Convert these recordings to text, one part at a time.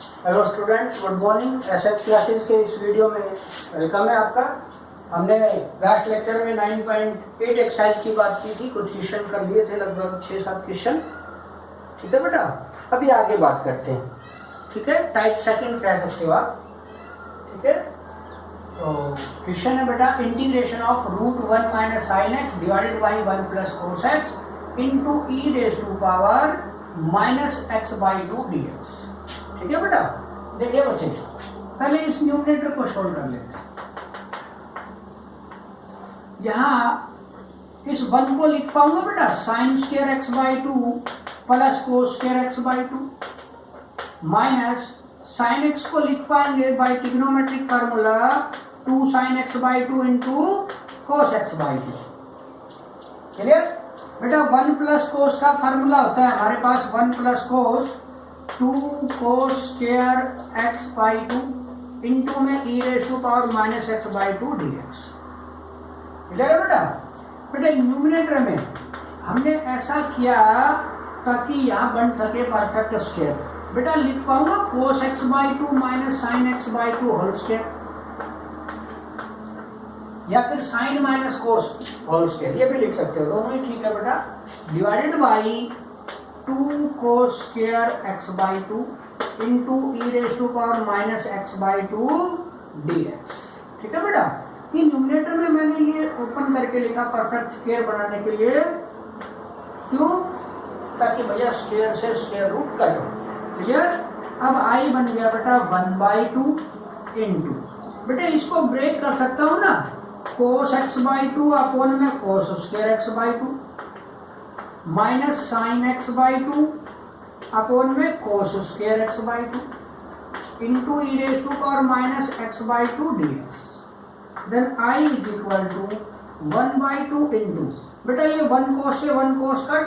Hello students, good morning. SF classes के इस video में वेलकम है आपका। हमने लास्ट लेक्चर में 9.8 एक्सरसाइज की बात की थी, कुछ क्वेश्चन कर लिए थे, लगभग 6-7 क्वेश्चन। ठीक है बेटा, अभी आगे बात करते हैं। ठीक है, टाइप सेकंड कह सकते हो आप। ठीक है, तो क्वेश्चन है बेटा, integration of √1 minus sine x divided by 1 plus cos x into e raise to power minus x by 2 dx। ठीक है बेटा, देखिए बच्चे, पहले इस न्यूमरेटर को सोल्व कर लेते हैं। यहां इस 1 को लिख पाऊंगा बेटा sine square x by 2 plus cos square x by 2 minus sine x को लिख पाएंगे by trigonometric formula 2 sine x by 2 into cos x by 2। Clear बेटा, 1 प्लस कोस का फार्मूला होता है हमारे पास 1 plus cos 2 cos square x by 2 into में e raise to power minus x by 2 dx। Clear है बेटा? बेटा न्यूमरेटर में हमने ऐसा किया ताकि यहाँ बन सके परफेक्ट स्क्वायर। बेटा लिख पाऊंगा cos x by 2 minus sine x by 2 whole square, या फिर sine minus cos whole square, ये भी लिख सकते हो, दोनों ही ठीक है बेटा। Divided by 2 cos square x by 2 into e raise to power minus x by 2 dx। ठीक है बेटा, ये न्यूमरेटर में मैंने ये ओपन करके लिखा परफेक्ट स्क्वायर बनाने के लिए, क्यों? ताकि भैया स्क्वायर से स्क्वायर रूट कट हो। क्लियर? अब आई बन गया बेटा 1/2 इंटू, बेटा इसको ब्रेक कर सकता हूं ना, कोस एक्स बाई 2 अपॉन में cos square x by 2 minus sine x by 2 upon में cos square x by 2 into e raise to power minus x by 2 dx। Then I is equal to 1/2 into, बेटा ये 1 कोस से 1 कोस cut,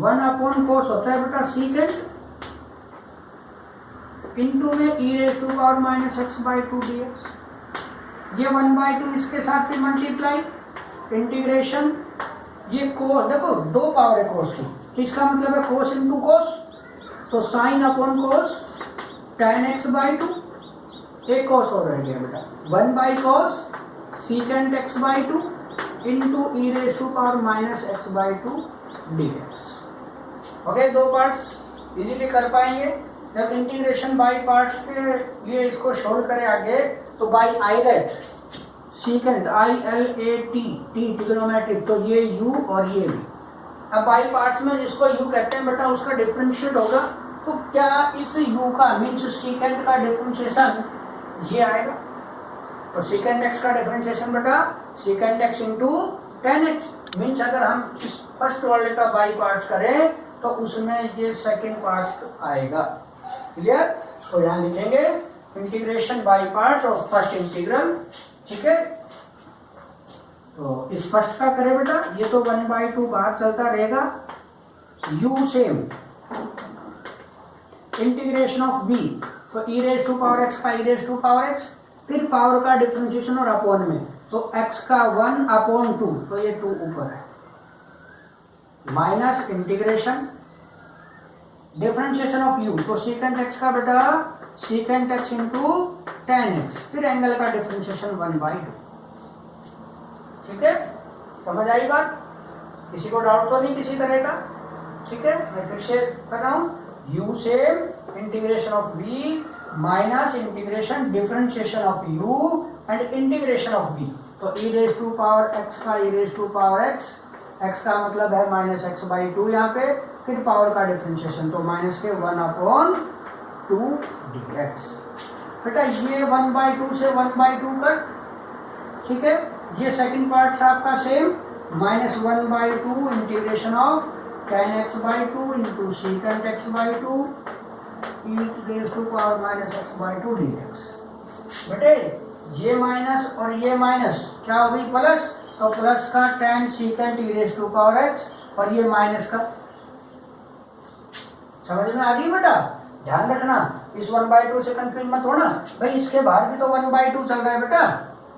1 upon कोस होता है बेटा secant into में e raise to power minus x by 2 dx। ये 1/2 इसके साथ भी मल्टीप्लाई, इंटीग्रेशन, ये कोस देखो 2 पावर है कोस की, तो इसका मतलब है कोस इंटू कोस, तो sine upon cos tan x by 2, एक कोस और रह गया बेटा 1/cos secant x by 2 into e raise to power minus x by 2 dx। Okay, 2 parts easily कर पाएंगे। जब इंटीग्रेशन बाई पार्ट्स के लिए इसको सोल्व करें आगे, तो by eyelet secant ILAT T trigonometric, तो ये u और ये भी। अब बाई पार्ट्स में जिसको u कहते हैं बेटा उसका डिफरेंशिएट होगा, तो क्या इस u का मीन्स सीकेंट का डिफरेंशिएशन ये आएगा, तो सीकेंट x का डिफरेंशिएशन बेटा secant x into tan x, means अगर हम इस फर्स्ट वाले का बाई पार्ट्स करें तो उसमें ये सेकेंड पार्ट आएगा। क्लियर? तो यहाँ लिखेंगे इंटीग्रेशन बाई पार्ट्स और फर्स्ट इंटीग्रल। ठीक है, तो इस फर्स्ट का करें बेटा, ये तो 1/2 बाहर चलता रहेगा, u same integration of v, तो ई रेज टू पावर x का ई रेज टू पावर x, फिर पावर का डिफरेंशिएशन और अपॉन में, तो x का 1/2, तो ये 2 ऊपर है, minus integration differentiation of u, तो सीकेंट x का बेटा secant x into tan x, फिर एंगल का डिफरेंशिएशन 1/2। ठीक है, समझ आई बात? किसी को डाउट तो नहीं किसी तरह का? ठीक है, मैं फिर से कर रहा हूं, u same integration of v minus integration differentiation of u and integration of v, तो ई रेज टू पावर x का ई रेज टू पावर x का मतलब है माइनस एक्स बाई 2 यहाँ पे, फिर पावर का डिफरेंशिएशन, तो माइनस के 1/2 dx। बेटा ये 1/2 से 1/2 कट। ठीक है, ये सेकंड पार्ट आपका same, minus 1/2 integration of tan x by 2 into secant x by 2 e raise to power minus x by 2 dx। बेटे ये माइनस और ये माइनस क्या हो गई प्लस, तो प्लस का tan secant e raise to power x और ये माइनस का, समझ में आ गई बेटा? ध्यान रखना, इस 1/2 से कंफ्यूज मत होना भाई, इसके बाहर भी तो 1/2 चल रहा है बेटा,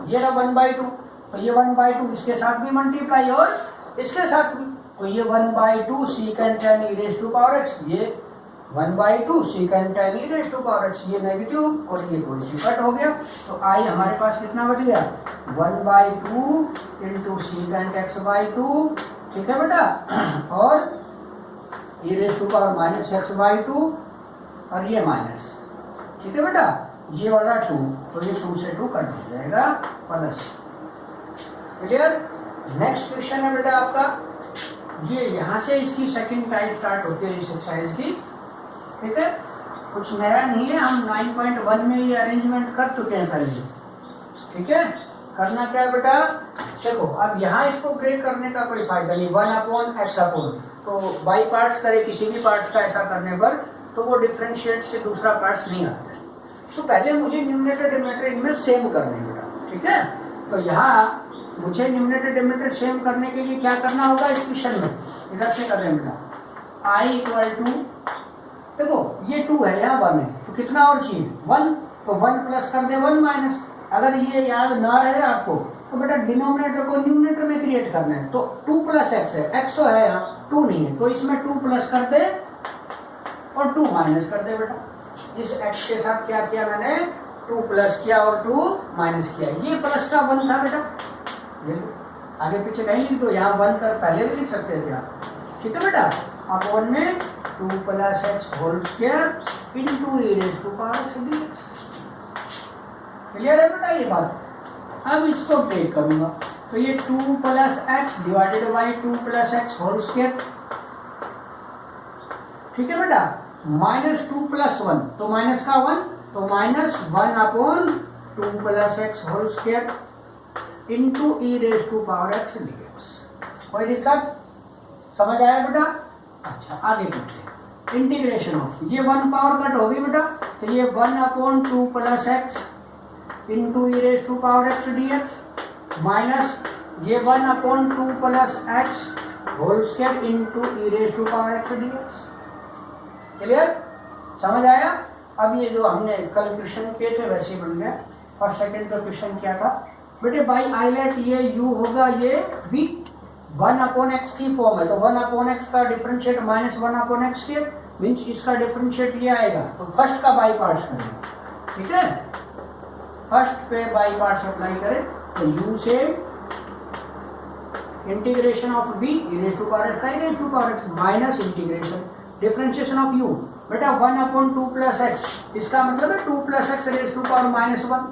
ये ना 1/2, तो ये 1/2 इसके साथ भी मल्टीप्लाई और इसके साथ भी, तो ये 1/2 secant tan e raise to power x, ये 1/2 second tan e raise to power x, ये नेगेटिव और ये पॉजिटिव कट हो गया, तो आई हमारे पास कितना बच गया 1/2 इंटू सेकंड x/2, ठीक है बेटा, और e raise to power minus x/2 और ये माइनस, ठीक है बेटा, ये वाला 2, तो ये 2 से 2 कट हो जाएगा प्लस। क्लियर। नेक्स्ट क्वेश्चन है बेटा आपका, ये यहाँ से इसकी सेकंड टाइप स्टार्ट होती है इस एक्सरसाइज की, ठीक है, कुछ नया नहीं है, हम 9.1 में ये अरेंजमेंट कर चुके हैं पहले, ठीक है। करना क्या है बेटा, देखो अब यहाँ इसको ब्रेक करने का कोई फायदा नहीं, 1/x, तो बाई पार्ट्स करे किसी भी पार्ट्स का ऐसा करने पर तो वो डिफरेंशिएट से दूसरा पार्ट्स नहीं आता है, तो पहले मुझे न्यूमरेटर डिनोमिनेटर इनमें सेम करने बेटा, ठीक है। तो यहाँ मुझे न्यूमरेटर डिनोमिनेटर सेम करने के लिए क्या करना होगा इस क्वेश्चन में, इधर से कर लेंगे बेटा, i इक्वल टू, देखो ये 2 है, यहाँ 1 है, तो कितना और चाहिए 1, तो 1 प्लस कर दे 1 माइनस। अगर ये याद ना रहे आपको तो बेटा डिनोमिनेटर को न्यूमरेटर में क्रिएट करना है, तो 2 प्लस एक्स है, एक्स तो है यहाँ, 2 नहीं है, तो इसमें 2 प्लस कर दे और 2 माइनस कर दे बेटा। इस x के साथ क्या किया मैंने, 2 प्लस किया और 2 माइनस किया, ये प्लस का 1 था बेटा, ये आगे पीछे नहीं लिख, तो यहाँ 1 कर पहले भी लिख सकते थे आप, ठीक है बेटा। अपॉन में 2 plus x whole square into e raise to power x dx। Clear है बेटा ये बात। अब इसको ब्रेक करूंगा, तो ये 2 plus x divided by 2 plus x whole square, ठीक है बेटा, माइनस 2 प्लस 1, तो माइनस का 1, तो minus 1 upon 2 plus x whole square into e raise to power x dx। कोई दिक्कत, समझ आया बेटा। अच्छा आगे बढ़ते, इंटीग्रेशन ऑफ, ये 1 पावर कट होगी बेटा, तो ये 1 upon 2 plus x into e raise to power x dx minus ये 1 upon 2 plus x whole square into e raise to power x dx। Clear, समझ आया। अब ये जो हमने कल क्वेश्चन किए थे वैसे ही बन गया। फर्स्ट सेकंड का क्वेश्चन क्या था बेटे, बाई आईलेट ये u होगा ये v, 1 अपॉन एक्स की फॉर्म है, तो 1 अपॉन एक्स का डिफरेंशिएट माइनस 1 अपॉन एक्स के मीन्स इसका डिफरेंशिएट ये आएगा, तो फर्स्ट का बाई पार्ट्स करें, ठीक है, फर्स्ट पे बाई पार्ट्स अप्लाई करें, तो u से integration of v e raise to power x का e raise to power x minus integration differentiation of u बेटा 1 अपॉन 2 प्लस एक्स, इसका मतलब है 2 plus x raise to power minus 1,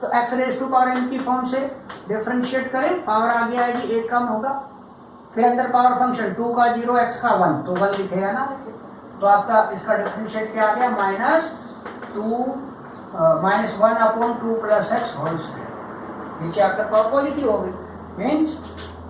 तो x raise to power n की form से differentiate करें, power आगे आएगी 1 कम होगा, फिर अंदर पावर फंक्शन 2 का 0 x का 1, तो 1 लिखेगा ना, तो आपका इसका डिफरेंशिएट क्या आ गया minus 1 upon 2 plus x whole square, नीचे आकर पावर पॉजिटिव हो गई मीन्स,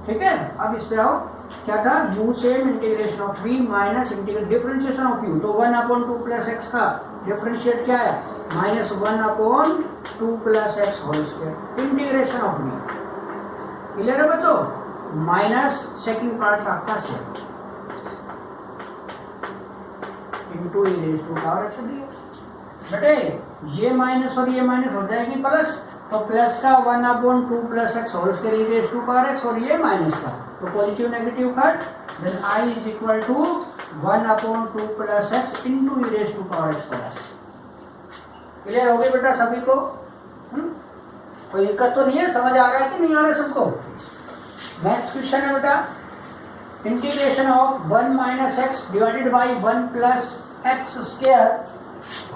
ठीक है। अब इस पे आओ, क्या था u same integration of v minus differentiation of u, तो 1 अपॉन 2 प्लस एक्स का डिफरेंशिएट क्या है minus 1 upon 2 plus x whole square integration of v। Clear है बच्चों, माइनस सेकंड पार्ट आपका same into e raise to power x dx। बेटे ये minus और ये माइनस हो जाएगी प्लस, तो प्लस का 1 upon 2 plus x whole square e raise to power x, और ये माइनस का, तो positive negative cut, then i is equal to 1 upon 2 plus x into e raise to power x plus. Clear हो गई बेटा सभी को, कोई दिक्कत तो नहीं है, समझ आ रहा है कि नहीं आ रहा है सबको। नेक्स्ट क्वेश्चन है बेटा, integration of 1 minus x divided by 1 plus x square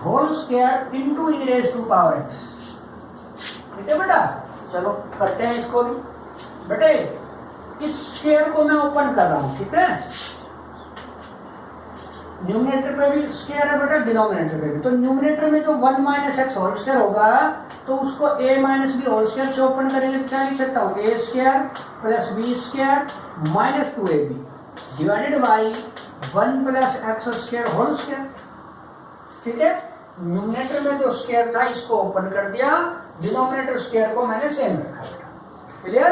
whole square into e raise to power x, ठीक है बेटा। चलो करते हैं इसको भी बेटे, इस स्क्वायर को मैं ओपन कर रहा हूं, ठीक है, न्यूमरेटर पे भी स्क्वायर है बेटा, डिनोमिनेटर पे भी, तो न्यूमरेटर में जो 1 माइनस एक्स होल स्क्वायर होगा तो उसको a minus b whole square से ओपन करेंगे, तो क्या लिख सकता हूँ a square plus b square minus 2ab divided by 1 plus x square whole square, ठीक है। न्यूमरेटर में जो स्क्वायर था इसको ओपन कर दिया, डिनोमिनेटर स्क्वायर को मैंने सेम रखा बेटा, clear,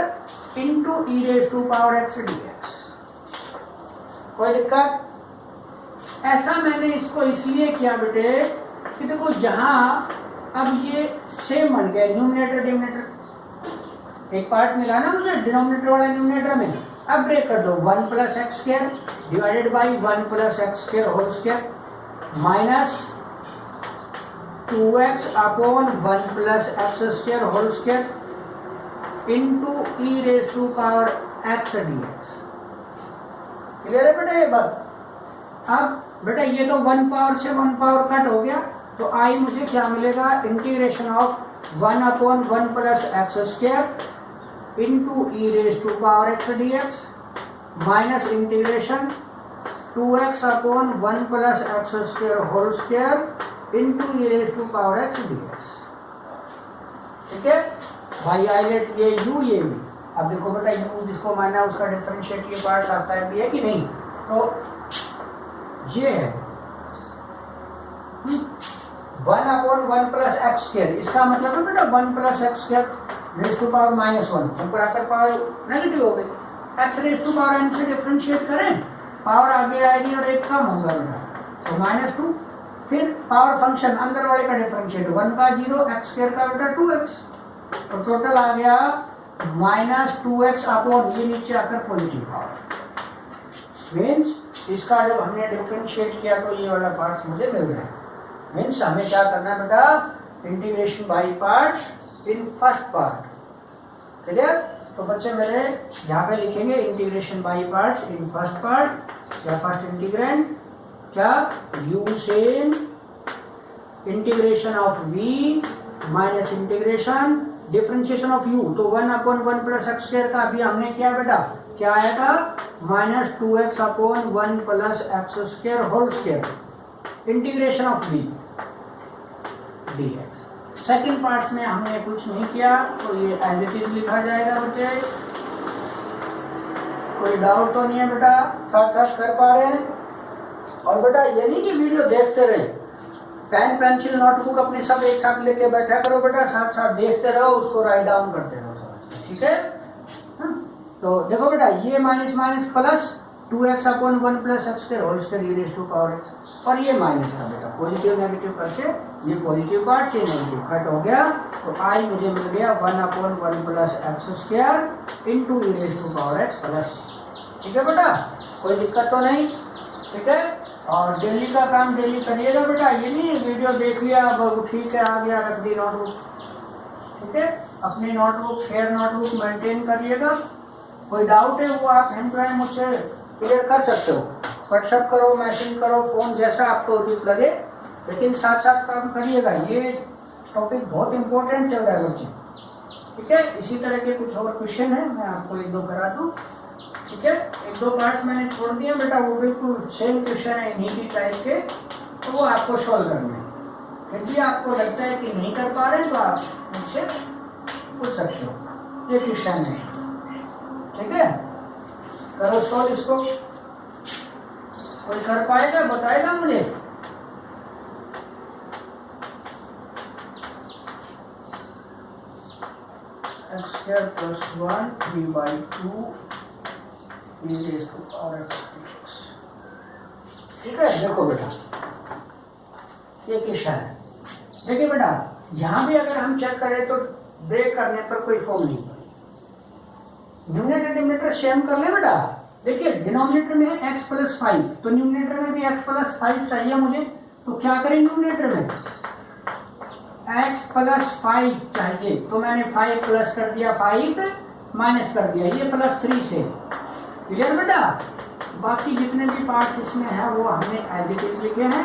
into e raise to power x dx। कोई दिक्कत, ऐसा मैंने इसको इसलिए किया बेटे कि देखो यहाँ अब ये सेम बन गया, न्यूमरेटर डिनोमिनेटर एक पार्ट मिला ना मुझे डिनोमिनेटर वाला न्यूमरेटर में, अब ब्रेक कर दो 1 plus x square divided by 1 plus x square whole square, minus 2x upon 1 plus x square whole square into e raise to power x d x. Clear है बेटा ये बात? अब बेटा ये तो 1 पावर से 1 पावर कट हो गया, तो आई मुझे क्या मिलेगा, integration of 1 upon 1 plus x square into e raise to power x d x minus integration 2x upon 1 plus x square whole square into e raise to power x d x. ठीक है भाई, islet ये u ये भी। अब देखो बेटा u जिसको माना है उसका डिफरेंशिएट ये पार्ट आता है भी है कि नहीं, तो ये है 1 अपॉन 1 प्लस एक्स स्क्वायर, इसका मतलब है बेटा 1 plus x square raise to power -1, ऊपर आकर पावर नेगेटिव हो गई, x raise to power n से डिफरेंशिएट करें, पावर आगे आएगी और एक कम होगा बेटा, तो -2, फिर पावर फंक्शन अंदर वाले का डिफरेंशिएट 1 का 0 एक्स स्क्वायर का बेटा 2x, तो टोटल आ गया -2x अपॉन ये नीचे आकर पॉजिटिव पावर। मीन्स इसका जब हमने डिफरेंशिएट किया तो ये वाला पार्ट्स मुझे मिल गया। मीन्स हमें क्या करना है बेटा, integration by parts in first part. Clear? तो बच्चे मेरे यहाँ पे लिखेंगे integration by parts in first part या फर्स्ट इंटीग्रेंड, क्या u से integration of v minus integration differentiation of u, तो 1 अपॉन 1 प्लस एक्स स्क्वायर का अभी हमने किया बेटा, क्या आया था -2x upon 1 plus x square whole square integration of v dx। Second parts में हमने कुछ नहीं किया, तो ये एज इट इज लिखा जाएगा बच्चे। कोई डाउट तो नहीं है बेटा, साथ साथ कर पा रहे हैं? और बेटा ये नहीं कि वीडियो देखते रहे, पेन पेंसिल नोटबुक अपने सब एक साथ लेके बैठा करो बेटा, साथ साथ देखते रहो, उसको राइट डाउन करते रहो समझ, ठीक है? तो देखो बेटा ये minus minus plus 2x upon 1 plus x square whole square e raise to power x, और ये माइनस का बेटा पॉजिटिव नेगेटिव करके ये पॉजिटिव पार्ट से नेगेटिव कट हो गया, तो आई मुझे मिल गया 1 upon 1 plus x square into e raise to power x plus. ठीक है बेटा, कोई दिक्कत तो नहीं? ठीक है, और डेली का काम डेली करिएगा बेटा, ये नहीं वीडियो देख लिया अब ठीक है आ गया रख दी नोटबुक। ठीक है, अपनी नोटबुक शेयर नोटबुक मेंटेन करिएगा। कोई डाउट है वो आप हैंड टू हैंड मुझसे क्लियर कर सकते हो, व्हाट्सएप करो, मैसेज करो, फोन जैसा आपको उचित लगे, लेकिन साथ साथ काम करिएगा। ये टॉपिक बहुत इंपॉर्टेंट चल रहा है बच्चे। ठीक है, इसी तरह के कुछ और क्वेश्चन है, मैं आपको एक दो करा दूँ। ठीक है, एक दो पार्ट्स मैंने छोड़ दिया बेटा, वो बिल्कुल सेम क्वेश्चन है इन्हीं की टाइप के, तो वो आपको सॉल्व करना है। यदि आपको लगता है कि नहीं कर पा रहे तो आप मुझसे पूछ सकते हो, ये क्वेश्चन है। ठीक है, करो सॉल्व इसको। कोई कर पाएगा बताएगा मुझे? X square plus 1 3/2 e raise to power x। ठीक है, देखो बेटा ये क्वेश्चन है। देखिए बेटा, यहाँ भी अगर हम चेक करें तो ब्रेक करने पर कोई फॉर्म नहीं, न्यूमरेटर डिनोमिनेटर सेम कर ले बेटा। देखिए डिनोमिनेटर में है x प्लस 5, तो न्यूमरेटर में भी x प्लस 5 चाहिए मुझे, तो क्या करें न्यूमरेटर में x प्लस 5 चाहिए, तो मैंने 5 प्लस कर दिया, 5 माइनस कर दिया, ये प्लस 3 से। क्लियर बेटा? बाकी जितने भी पार्ट्स इसमें है वो हमने एज इट इज लिखे हैं।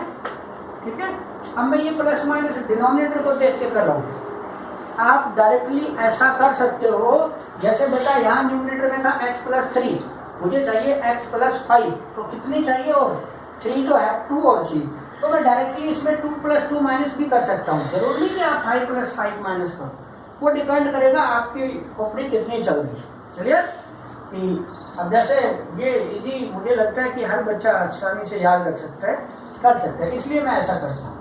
ठीक है, अब मैं ये प्लस माइनस डिनोमिनेटर को देख के कर रहा हूँ। आप डायरेक्टली ऐसा कर सकते हो, जैसे बेटा यहाँ न्यूमरेटर में था x प्लस 3, मुझे चाहिए x प्लस 5, तो कितनी चाहिए और 3 तो है, 2 और चीज, तो मैं डायरेक्टली इसमें 2 प्लस 2 माइनस भी कर सकता हूँ। जरूर नहीं कि आप 5 प्लस 5 माइनस करो, वो डिपेंड करेगा आपकी खोपड़ी कितनी चल रही। चलिए, अब जैसे ये इजी मुझे लगता है कि हर बच्चा आसानी से याद रख सकता है, कर सकता है, इसलिए मैं ऐसा करता हूँ।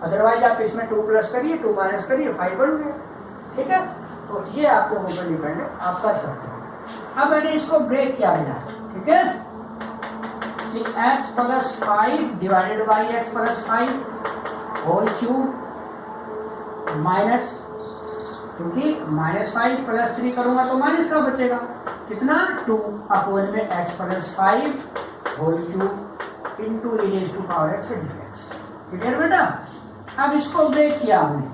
अदरवाइज आप इसमें 2 प्लस करिए, 2 माइनस करिए, 5 बन गया। ठीक है, तो ये आपके ऊपर डिपेंड है, आप कर सकते हो। अब मैंने इसको ब्रेक किया है, ठीक है, x plus 5 divided by x plus 5 whole cube minus, क्योंकि -5 प्लस 3 करूंगा तो माइनस का बचेगा, कितना 2 अपॉन में x plus 5 whole cube into e raise to power x d x. Clear बेटा। अब इसको ब्रेक किया हमने,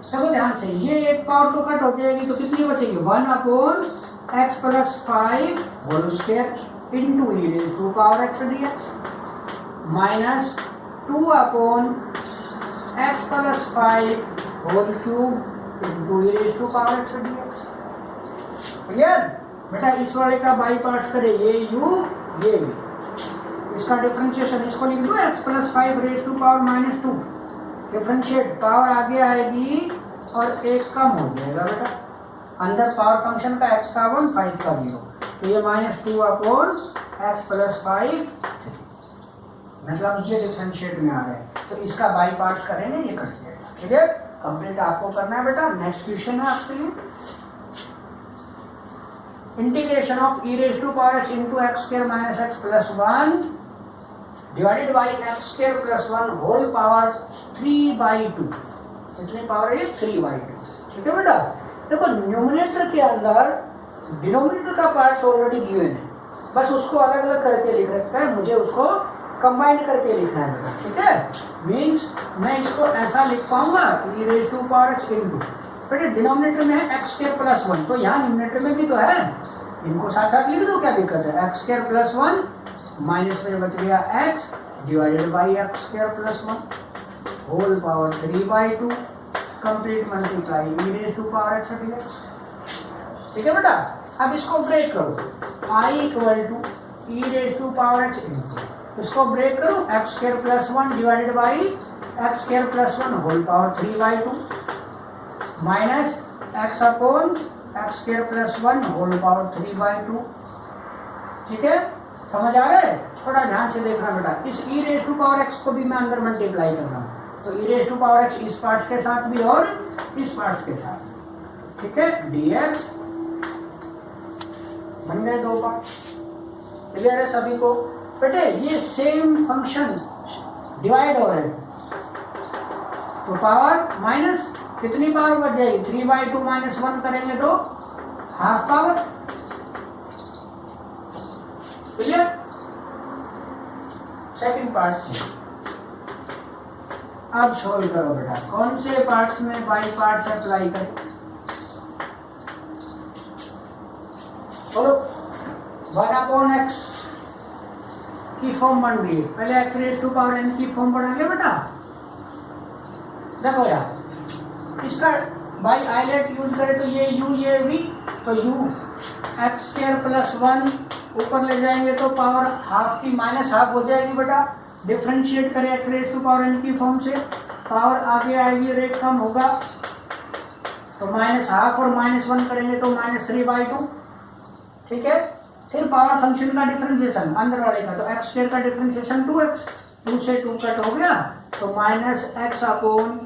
देखो ध्यान से, ये एक पावर तो कट हो जाएगी तो कितनी बचेगी 1/x + 5 whole square into e raise to power x dx minus 2/x + 5 whole cube into e raise to power x dx। Clear बेटा। इस वाले का बाई पार्ट्स करे, ये u ये भी, इसका डिफरेंशिएशन इसको लिख दो x + 5 raise to power -2, differentiate power आगे आएगी और एक कम हो जाएगा बेटा, अंदर पावर फंक्शन का x का 1 5 का 0, तो ये -2/x + 5 मतलब ये डिफरेंशिएट में आ रहा है, तो इसका बाई पार्ट्स करेंगे ये कट जाएगा। ठीक है, कंप्लीट आपको करना है बेटा। नेक्स्ट क्वेश्चन है आपके लिए, integration of e raised to power x into x square minus x plus 1 divided by x square plus 1 whole power 3/2, इसमें पावर है 3/2। ठीक है बेटा। देखो न्यूमरेटर के अंदर डिनोमिनेटर का पार्ट्स ऑलरेडी गिवन है, बस उसको अलग अलग करके लिख रखा है, मुझे उसको कंबाइंड करके लिखना है बेटा। ठीक है, मीन्स मैं इसको ऐसा लिख पाऊंगा e raised to power x into, बेटे डिनोमिनेटर में है x square plus 1, तो यहाँ न्यूमरेटर में भी तो है, इनको साथ साथ लिख दो, क्या दिक्कत है। x square plus 1 माइनस में बच गया x divided by x square plus 1 whole power 3/2 complete multiply e raised to power x dx। ठीक है बेटा। अब इसको ब्रेक करो, I = e raised to power x into, इसको ब्रेक करो x square plus 1 divided by x square plus 1 whole power 3/2 minus x upon x square plus 1 whole power 3/2। ठीक है, समझ आ रहा है। थोड़ा ध्यान से देखना बेटा, इस e raised to power x को भी मैं अंदर मल्टीप्लाई कर रहा हूँ, तो e raised to power x इस पार्ट्स के साथ भी और इस पार्ट्स के साथ। ठीक है, dx बन गए दो पार्ट। क्लियर है सभी को बेटे। ये सेम फंक्शन डिवाइड हो रहे हैं, तो पावर माइनस कितनी पावर बच जाएगी 3/2 माइनस 1 करेंगे तो half power. Clear. Second part से अब सोल्व करो बेटा, कौन से पार्ट्स में बाई पार्ट्स अप्लाई करें। बोलो 1/x की फॉर्म बन गई, पहले x raised to power n की फॉर्म बनाएंगे बेटा। देखो यार, इसका बाई आइलेट यूज करें तो ये u ये v, तो u x square plus 1 ऊपर ले जाएंगे तो पावर हाफ की माइनस हाफ हो जाएगी बेटा। डिफरेंशिएट करें x raised to power n की फॉर्म से, पावर आगे आएगी, रेट कम होगा, तो -हाफ और -1 करेंगे तो -3/2। ठीक है, फिर पावर फंक्शन का डिफरेंशिएशन अंदर वाले का, तो x स्क्वायर का डिफरेंशिएशन 2x, 2 से 2 कट हो गया, तो -x upon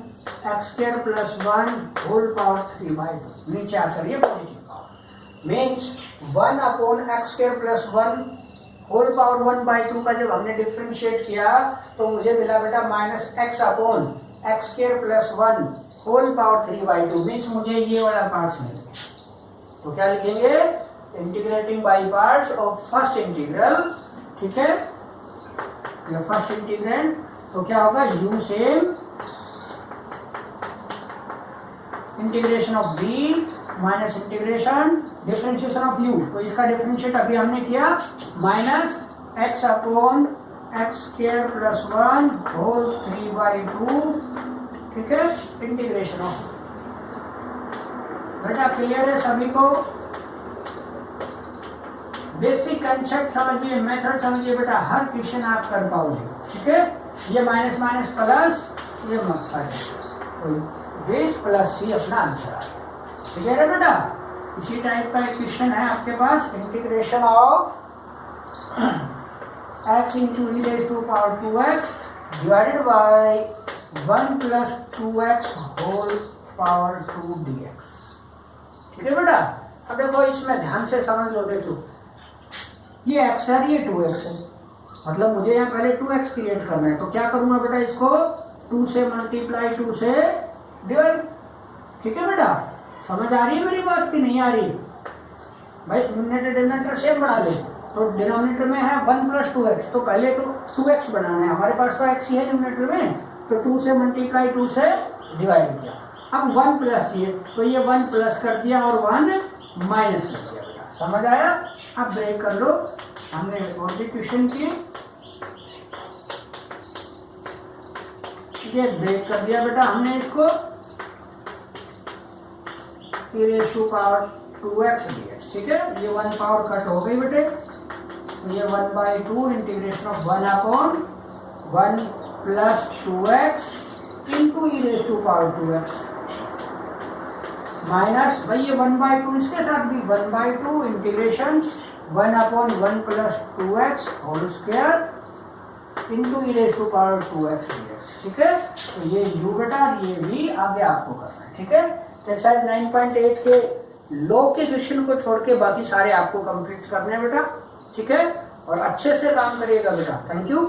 x square plus 1 whole power 3/2 नीचे आकर ये positive power means 1/x square plus 1 whole power 1/2 का जब हमने डिफरेंशिएट किया तो मुझे मिला बेटा -x upon x square plus 1 whole power 3/2 means मुझे ये वाला पार्ट्स मिल गया। तो क्या लिखेंगे, integrating by parts of first integral. ठीक है, ये फर्स्ट इंटीग्रेंड, तो क्या होगा u same integration of b minus integration differentiation of u, तो इसका डिफरेंशिएट अभी हमने किया -x upon x square plus 1 whole 3/2। ठीक है, इंटीग्रेशन ऑफ। बेटा क्लियर है सभी को, बेसिक कंसेप्ट समझिए, मेथड समझिए बेटा, हर क्वेश्चन आप कर पाओगे। ठीक है, ये माइनस माइनस प्लस ये मत करें, बेस प्लस सी अपना आंसर है। क्लियर है बेटा। इसी टाइप का एक क्वेश्चन है आपके पास, integration of x into e raise to power 2x divided by 1 plus 2x whole power 2 dx। ठीक है बेटा। अब देखो इसमें ध्यान से समझ लो, देखो ये x है, ये 2x है, मतलब मुझे यहाँ पहले 2x क्रिएट करना है, तो क्या करूंगा बेटा, इसको 2 से मल्टीप्लाई 2 से डिवाइड। ठीक है बेटा, समझ आ रही है मेरी बात की नहीं आ रही भाई। न्यूमरेटर डिनोमिनेटर सेम बना ले, तो डिनोमिनेटर में है 1 प्लस 2x, तो पहले तो 2x बनाना है, हमारे पास तो x ही है न्यूमरेटर में, तो 2 से मल्टीप्लाई 2 से डिवाइड किया। अब 1 प्लस चाहिए तो ये 1 प्लस कर दिया और 1 माइनस कर दिया बेटा, समझ आया। अब ब्रेक कर लो, हमने और भी क्वेश्चन किए, ये ब्रेक कर दिया बेटा हमने इसको, e raised to power 2x dx, ठीक है। ये 1 पावर कट हो गई बेटे, ये 1/2 integration of 1 upon 1 plus 2x into e raised to power 2x minus, भाई ये 1/2 इसके साथ भी 1/2 integration 1 upon 1 plus 2x whole square into e raised to power 2x dx, ठीक है। तो ये u बेटा, ये भी आगे आपको करना है, ठीक है। एक्सरसाइज 9.8 के लो के क्वेश्चन को छोड़ के बाकी सारे आपको कंप्लीट करने हैं बेटा, ठीक है। और अच्छे से काम करिएगा बेटा। Thank you.